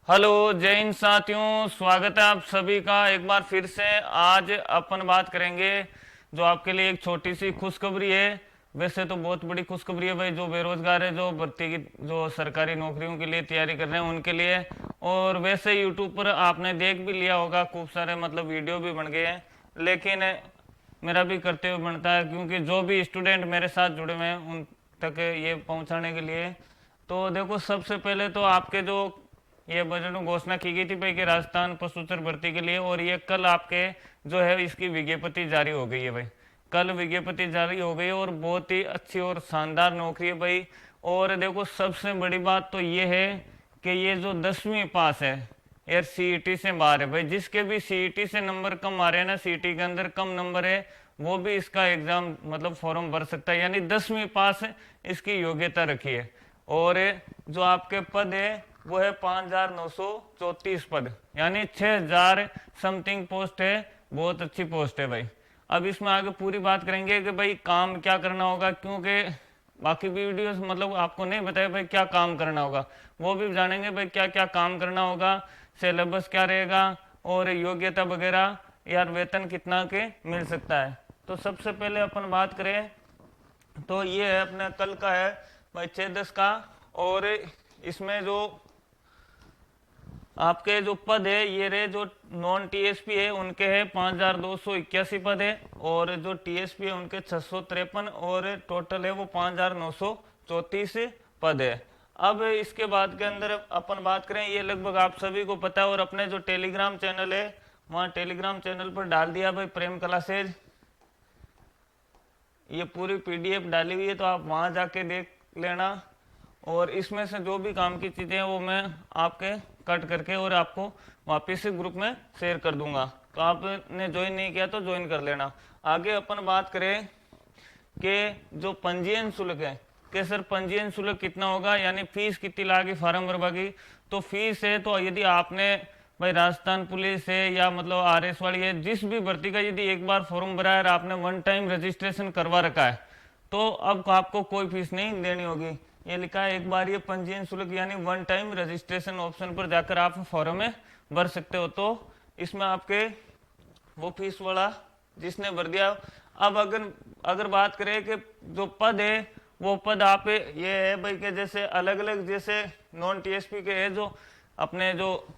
Hello जय हिंद साथियों, स्वागत है आप सभी का एक बार फिर से। आज अपन बात करेंगे जो आपके लिए एक छोटी सी खुशखबरी है। वैसे तो बहुत बड़ी खुशखबरी है भाई, जो बेरोजगार है, जो भर्ती की जो सरकारी नौकरियों के लिए तैयारी कर रहे हैं उनके लिए। और वैसे यूट्यूब पर आपने देख भी लिया होगा, खूब सारे मतलब वीडियो भी बन गए हैं, लेकिन मेरा भी करते हुए बनता है, क्योंकि जो भी स्टूडेंट मेरे साथ जुड़े हुए हैं उन तक ये पहुंचाने के लिए। तो देखो, सबसे पहले तो आपके जो ये बजट में घोषणा की गई थी भाई कि राजस्थान पशुचर भर्ती के लिए, और ये कल आपके जो है इसकी विज्ञप्ति जारी हो गई है भाई। कल विज्ञप्ति जारी हो गई और बहुत ही अच्छी और शानदार नौकरी है भाई। और देखो, सबसे बड़ी बात तो ये है कि ये जो 10वीं पास है यार, सीईटी से बाहर है भाई। जिसके भी सीईटी से नंबर कम आ रहे हैं ना, सीईटी के अंदर कम नंबर है, वो भी इसका एग्जाम मतलब फॉर्म भर सकता है। यानी 10वीं पास इसकी योग्यता रखी है। और जो आपके पद है वो है 5,934 पद, यानी 6,000 समथिंग पोस्ट है। बहुत अच्छी पोस्ट है भाई। अब इसमें आगे पूरी बात करेंगे कि भाई काम क्या करना होगा, क्योंकि बाकी भी वीडियोस मतलब आपको नहीं बताया भाई क्या काम करना होगा। वो भी जानेंगे भाई क्या क्या काम करना होगा, सिलेबस क्या रहेगा, और योग्यता वगैरह, यार वेतन कितना के मिल सकता है। तो सबसे पहले अपन बात करें तो ये है अपना कल का है भाई 6/10 का। और इसमें जो आपके जो पद है ये रहे, जो नॉन टीएसपी है उनके है 5,281 पद है, और जो टीएसपी है उनके 653, और टोटल है वो 5,934 पद है। अब इसके बाद के अंदर अपन बात करें, ये लगभग आप सभी को पता है, और अपने जो टेलीग्राम चैनल है वहाँ टेलीग्राम चैनल पर डाल दिया भाई प्रेम क्लासेज, ये पूरी पीडीएफ डाली हुई है, तो आप वहाँ जाके देख लेना। और इसमें से जो भी काम की चीज़ें हैं वो मैं आपके कट करके और आपको वापस से ग्रुप में शेयर कर दूंगा, तो आपने ज्वाइन नहीं किया तो ज्वाइन कर लेना। आगे अपन बात करें कि जो पंजीयन शुल्क है कि सर पंजीयन शुल्क कितना होगा, यानी फीस कितनी लागेगी फार्म भरवागी। तो फीस है, तो यदि आपने भाई राजस्थान पुलिस है या मतलब आरएस वाली है, जिस भी भर्ती का यदि एक बार फॉर्म भरा है और आपने वन टाइम रजिस्ट्रेशन करवा रखा है, तो अब आपको कोई फीस नहीं देनी होगी। ये लिखा है एक बार ये पंजीयन शुल्क, यानी वन टाइम रजिस्ट्रेशन ऑप्शन पर जाकर आप फॉर्म में भर सकते हो। तो इसमें आपके वो फीस वाला जिसने भर दिया। अब अगर बात करें कि जो पद है वो पद आप ये है भाई कि जैसे अलग अलग, जैसे नॉन टीएसपी के है जो अपने जो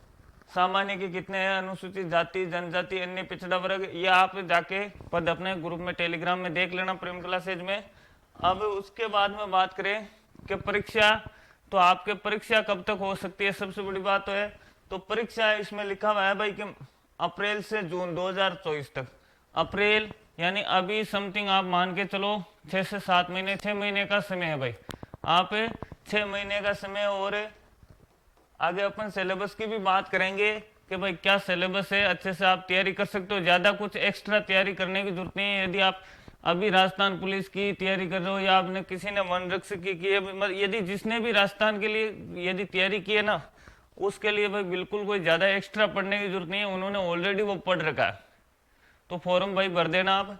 सामान्य के कितने हैं, अनुसूचित जाति जनजाति अन्य पिछड़ा वर्ग, ये आप जाके पद अपने ग्रुप में टेलीग्राम में देख लेना प्रेम क्लासेज में। अब उसके बाद में बात करें कि परीक्षा, तो आपके परीक्षा कब तक हो सकती है, सबसे बड़ी बात तो है। तो परीक्षा इसमें लिखा हुआ है भाई कि अप्रैल से जून 2024 तक। अप्रैल यानी अभी समथिंग आप मान के चलो 6 से 7 महीने, 6 महीने का समय है भाई। आप 6 महीने का समय। और आगे अपन सिलेबस की भी बात करेंगे कि भाई क्या सिलेबस है, अच्छे से आप तैयारी कर सकते हो, ज़्यादा कुछ एक्स्ट्रा तैयारी करने की जरूरत नहीं है। यदि आप अभी राजस्थान पुलिस की तैयारी कर रहे हो या आपने किसी ने वन रक्षक की है, यदि जिसने भी राजस्थान के लिए यदि तैयारी की है ना, उसके लिए भाई बिल्कुल कोई ज़्यादा एक्स्ट्रा पढ़ने की जरूरत नहीं है, उन्होंने ऑलरेडी वो पढ़ रखा है। तो फॉर्म भाई भर देना आप।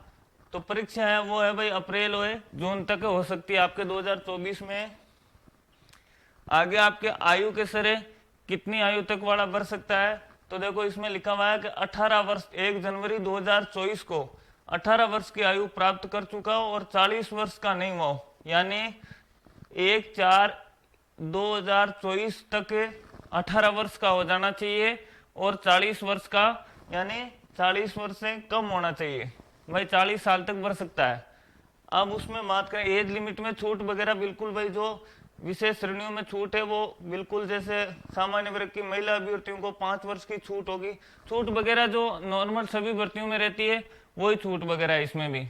तो परीक्षा है वो है भाई अप्रैल हो जून तक हो सकती है आपके 2024 में। आगे आपके आयु के सर कितनी आयु तक वाला भर सकता है, तो देखो इसमें लिखा हुआ है कि 18 वर्ष 1 जनवरी 2024 को 18 वर्ष की आयु प्राप्त कर चुका हो और 40 वर्ष का नहीं हुआ हो, यानी 1/4/2024 तक 18 वर्ष का हो जाना चाहिए, और 40 वर्ष का यानी 40 वर्ष से कम होना चाहिए भाई, 40 साल तक भर सकता है। अब उसमें बात करें एज लिमिट में छूट वगैरह, बिल्कुल भाई जो विशेष श्रेणियों में छूट है वो बिल्कुल, जैसे सामान्य वर्ग की महिला अभ्यर्थियों को 5 वर्ष की छूट होगी। छूट वगैरह जो नॉर्मल सभी भर्तियों में रहती है वही छूट वगैरह है इसमें भी।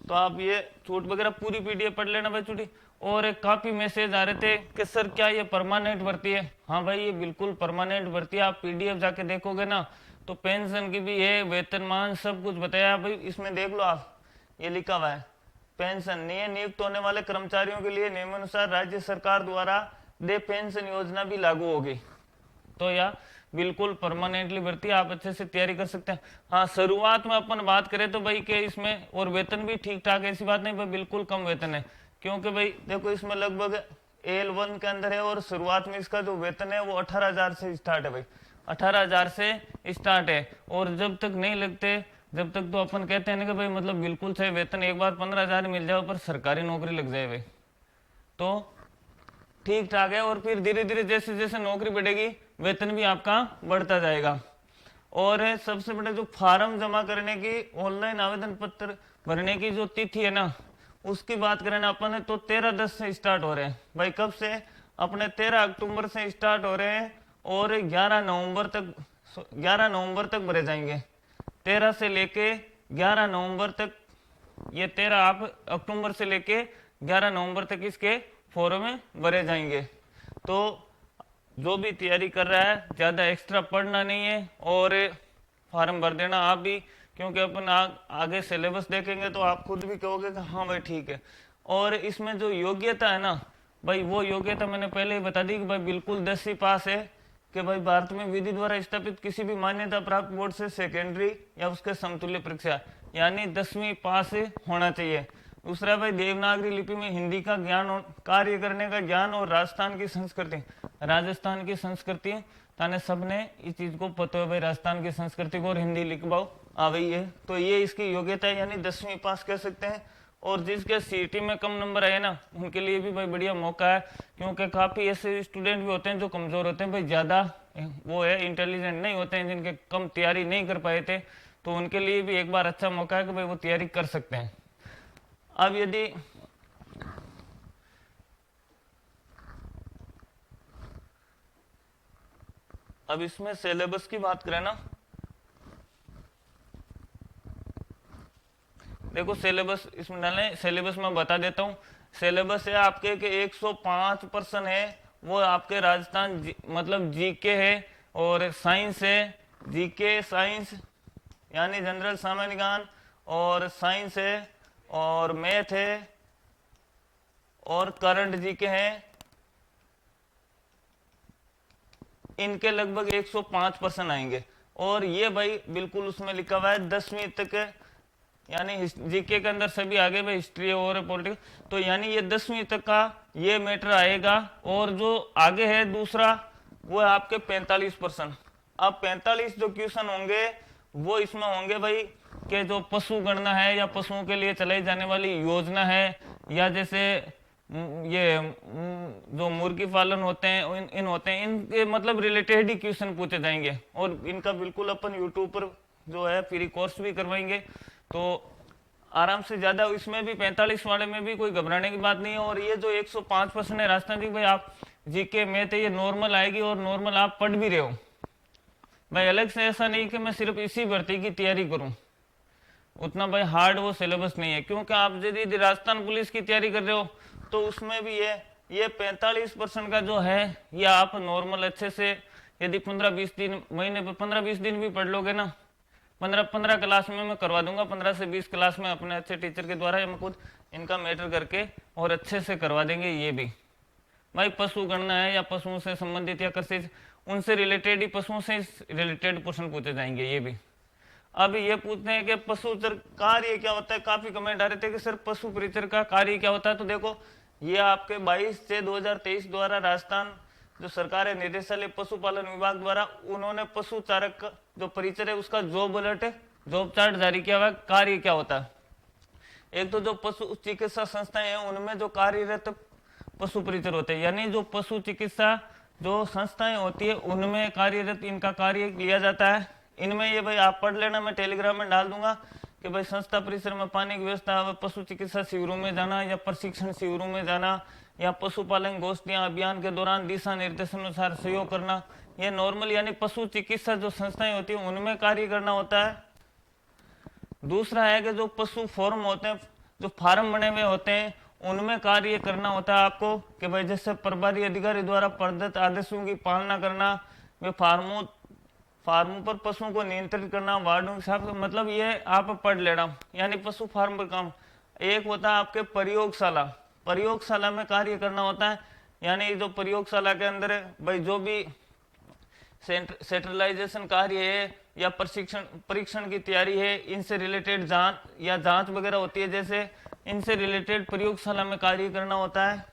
तो आप ये छूट वगैरह पूरी पीडीएफ पढ़ लेना भाई छुट्टी। और एक काफी मैसेज आ रहे थे कि सर क्या ये परमानेंट भर्ती है। हाँ भाई ये बिल्कुल परमानेंट भर्ती है। आप पीडीएफ जाके देखोगे ना तो पेंशन की भी है, वेतनमान सब कुछ बताया भाई, इसमें देख लो आप, ये लिखा हुआ है पेंशन नए नियुक्त होने वाले कर्मचारियों के लिए नियमानुसार राज्य सरकार द्वारा दे पेंशन योजना भी लागू होगी। तो या बिल्कुल परमानेंटली भर्ती, आप अच्छे से तैयारी कर सकते हैं। हाँ शुरुआत में अपन बात करें तो भाई के इसमें और वेतन भी ठीक ठाक है, ऐसी बात नहीं भाई बिल्कुल कम वेतन है, क्योंकि भाई देखो इसमें लगभग AL1 के अंदर है और शुरुआत में इसका जो वेतन है वो 18,000 से स्टार्ट है भाई, 18,000 से स्टार्ट है। और जब तक नहीं लगते, जब तक तो अपन कहते हैं ना कि भाई मतलब बिल्कुल सही वेतन, एक बार 15,000 मिल जाए पर सरकारी नौकरी लग जाए भाई तो ठीक ठाक है। और फिर धीरे धीरे जैसे जैसे नौकरी बढ़ेगी वेतन भी आपका बढ़ता जाएगा। और सबसे बड़ा जो फार्म जमा करने की, ऑनलाइन आवेदन पत्र भरने की जो तिथि है ना, उसकी बात करें ना अपन तो 13/10 से स्टार्ट हो रहे हैं भाई। कब से? अपने 13 अक्टूबर से स्टार्ट हो रहे हैं और 11 नवंबर तक भरे जाएंगे। 13 से लेके 11 नवंबर तक, ये 13 अक्टूबर से लेके 11 नवंबर तक इसके फॉर्म में भरे जाएंगे। तो जो भी तैयारी कर रहा है ज़्यादा एक्स्ट्रा पढ़ना नहीं है और फार्म भर देना आप भी, क्योंकि अपन आगे सिलेबस देखेंगे तो आप खुद भी कहोगे कि हाँ भाई ठीक है। और इसमें जो योग्यता है ना भाई, वो योग्यता मैंने पहले ही बता दी कि भाई बिल्कुल 10वीं पास है, कि भाई भारत में विधि द्वारा स्थापित किसी भी मान्यता प्राप्त बोर्ड से सेकेंडरी या उसके समतुल्य परीक्षा यानी 10वीं पास होना चाहिए। दूसरा भाई देवनागरी लिपि में हिंदी का ज्ञान और कार्य करने का ज्ञान और राजस्थान की संस्कृति ताने सबने इस चीज को पता है भाई, राजस्थान की संस्कृति को और हिंदी लिख पाओ आ गई है तो ये इसकी योग्यता है, यानी 10वीं पास कह सकते हैं। और जिसके सीईटी में कम नंबर आए ना उनके लिए भी भाई बढ़िया मौका है, क्योंकि काफी ऐसे स्टूडेंट भी होते हैं जो कमजोर होते हैं भाई, ज्यादा वो है इंटेलिजेंट नहीं होते हैं, जिनके कम तैयारी नहीं कर पाए थे, तो उनके लिए भी एक बार अच्छा मौका है कि भाई वो तैयारी कर सकते हैं। अब यदि अब इसमें सिलेबस की बात करें ना, देखो सिलेबस इसमें डालें, सिलेबस में बता देता हूँ। सिलेबस है आपके कि 105 पर्सन है वो आपके राजस्थान मतलब जीके है और साइंस है, जीके साइंस यानी जनरल सामान्य ज्ञान और साइंस है और मैथ है और करंट जीके है। इनके लगभग 105% आएंगे। और ये भाई बिल्कुल उसमें लिखा हुआ है 10वीं तक, यानी जीके के अंदर सभी आगे भाई हिस्ट्री और पॉलिटिक्स, तो यानी ये 10वीं तक का ये मैटर आएगा। और जो आगे है दूसरा वो है आपके 45%। अब 45 जो क्वेश्चन होंगे वो इसमें होंगे भाई कि जो पशु गणना है या पशुओं के लिए चलाई जाने वाली योजना है, या जैसे ये जो मुर्गी पालन होते हैं इन होते हैं, इनके मतलब रिलेटेड ही क्वेश्चन पूछे जाएंगे। और इनका बिल्कुल अपन यूट्यूब पर जो है फ्री कोर्स भी करवाएंगे, तो आराम से ज्यादा इसमें भी 45 वाले में भी कोई घबराने की बात नहीं है। और ये जो 105% है राजस्थान जी भाई, आप जीके में तो ये नॉर्मल आएगी और नॉर्मल आप पढ़ भी रहे हो भाई, अलग से ऐसा नहीं कि मैं सिर्फ इसी भर्ती की तैयारी करूं, उतना भाई हार्ड वो सिलेबस नहीं है। क्योंकि आप यदि राजस्थान पुलिस की तैयारी कर रहे हो तो उसमें भी ये 45% का जो है ये आप नॉर्मल अच्छे से यदि 15-20 दिन महीने पे 15-20 दिन भी पढ़ लोगे ना, 15 क्लास में मैं करवा दूंगा, 15 से 20 क्लास में अपने अच्छे टीचर के द्वारा मैं खुद इनका मैटर करके और अच्छे से करवा देंगे। ये भी भाई पशु गणना है या पशुओं से संबंधित या कृषि उनसे रिलेटेड ही पशुओं से रिलेटेड प्रश्न पूछे जाएंगे। ये भी अब ये पूछते हैं कि पशु कार्य क्या होता है, काफी कमेंट आ रहे थे कि सर पशु परिचर का कार्य क्या होता है। तो देखो ये आपके 22/6/2023 द्वारा राजस्थान जो सरकार है निदेशालय पशुपालन विभाग द्वारा उन्होंने पशु चारक का जो परिचय है उसका जॉब चार्ट जारी किया हुआ। कार्य क्या होता है, एक तो जो पशु चिकित्सा संस्थाएं हैं उनमें जो कार्यरत पशु परिचर होते हैं, यानी जो पशु चिकित्सा जो संस्थाएं होती है उनमें कार्यरत इनका कार्य लिया जाता है। इनमें ये भाई आप पढ़ लेना, मैं टेलीग्राम में डाल दूंगा कि भाई संस्था परिसर में पानी की व्यवस्था, पशु चिकित्सा शिविरों में जाना या प्रशिक्षण शिविरों में जाना या पशुपालन गोष्ठियां अभियान के दौरान दिशा निर्देशन अनुसार सहयोग करना, ये नॉर्मल यानी पशु चिकित्सा जो संस्थाएं होती है उनमें कार्य करना होता है। दूसरा है कि जो पशु फॉर्म होते हैं, जो फार्म बने हुए होते हैं उनमें कार्य करना होता है आपको कि भाई जैसे प्रभारी अधिकारी द्वारा प्रदत्त आदेशों की पालना करना, वे फार्मों पर पशुओं को नियंत्रित करना, वार्डों के साथ, मतलब ये आप पढ़ लेना, यानी पशु फार्म पर काम। एक होता है आपके प्रयोगशाला में कार्य करना होता है, यानी जो प्रयोगशाला के अंदर भाई जो भी सेंट्रलाइजेशन कार्य है या परीक्षण की तैयारी है, इनसे रिलेटेड जांच वगैरह होती है, जैसे इनसे रिलेटेड प्रयोगशाला में कार्य करना होता है।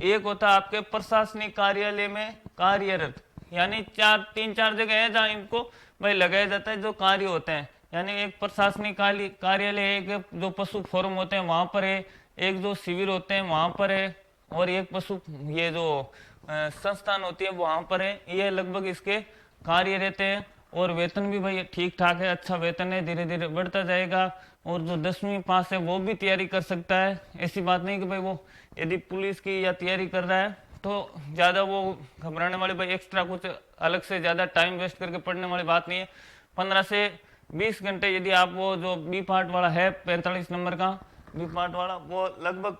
एक होता है आपके प्रशासनिक कार्यालय में कार्यरत, यानी 3-4 जगह है जहाँ इनको भाई लगाया जाता है जो कार्य होते हैं। यानी एक प्रशासनिक कार्यालय है, एक जो पशु फोरम होते हैं वहां पर है, एक जो शिविर होते हैं वहां पर है, और एक पशु ये जो संस्थान होती है वहां पर है। ये लगभग इसके कार्य रहते हैं। और वेतन भी भाई ठीक ठाक है, अच्छा वेतन है, धीरे धीरे बढ़ता जाएगा। और जो 10वीं पास है वो भी तैयारी कर सकता है। ऐसी बात नहीं कि भाई वो यदि पुलिस की या तैयारी कर रहा है तो ज़्यादा वो घबराने वाली, भाई एक्स्ट्रा कुछ अलग से ज़्यादा टाइम वेस्ट करके पढ़ने वाली बात नहीं है। 15 से 20 घंटे यदि आप वो जो बी पार्ट वाला है 45 नंबर का बी पार्ट वाला, वो लगभग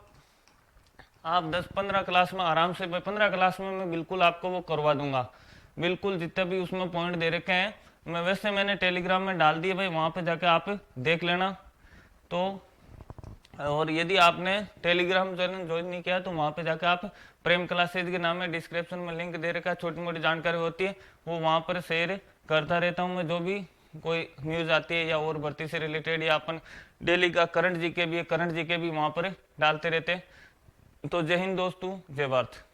आप 10-15 क्लास में आराम से, 15 क्लास में मैं बिल्कुल आपको वो करवा दूंगा। बिल्कुल जितने भी उसमें पॉइंट दे रखे हैं मैं वैसे मैंने टेलीग्राम में डाल दिए भाई, वहां पे जाके आप देख लेना। तो और यदि आपने टेलीग्राम चैनल ज्वाइन नहीं किया तो वहां पे जाके आप प्रेम क्लासेज के नाम में डिस्क्रिप्शन में लिंक दे रखा है, छोटी मोटी जानकारी होती है वो वहां पर शेयर करता रहता हूँ मैं। जो भी कोई न्यूज आती है या और भर्ती से रिलेटेड या अपन डेली का करंट जीके भी वहां पर डालते रहते हैं। तो जय हिंद दोस्तों, जय भारत।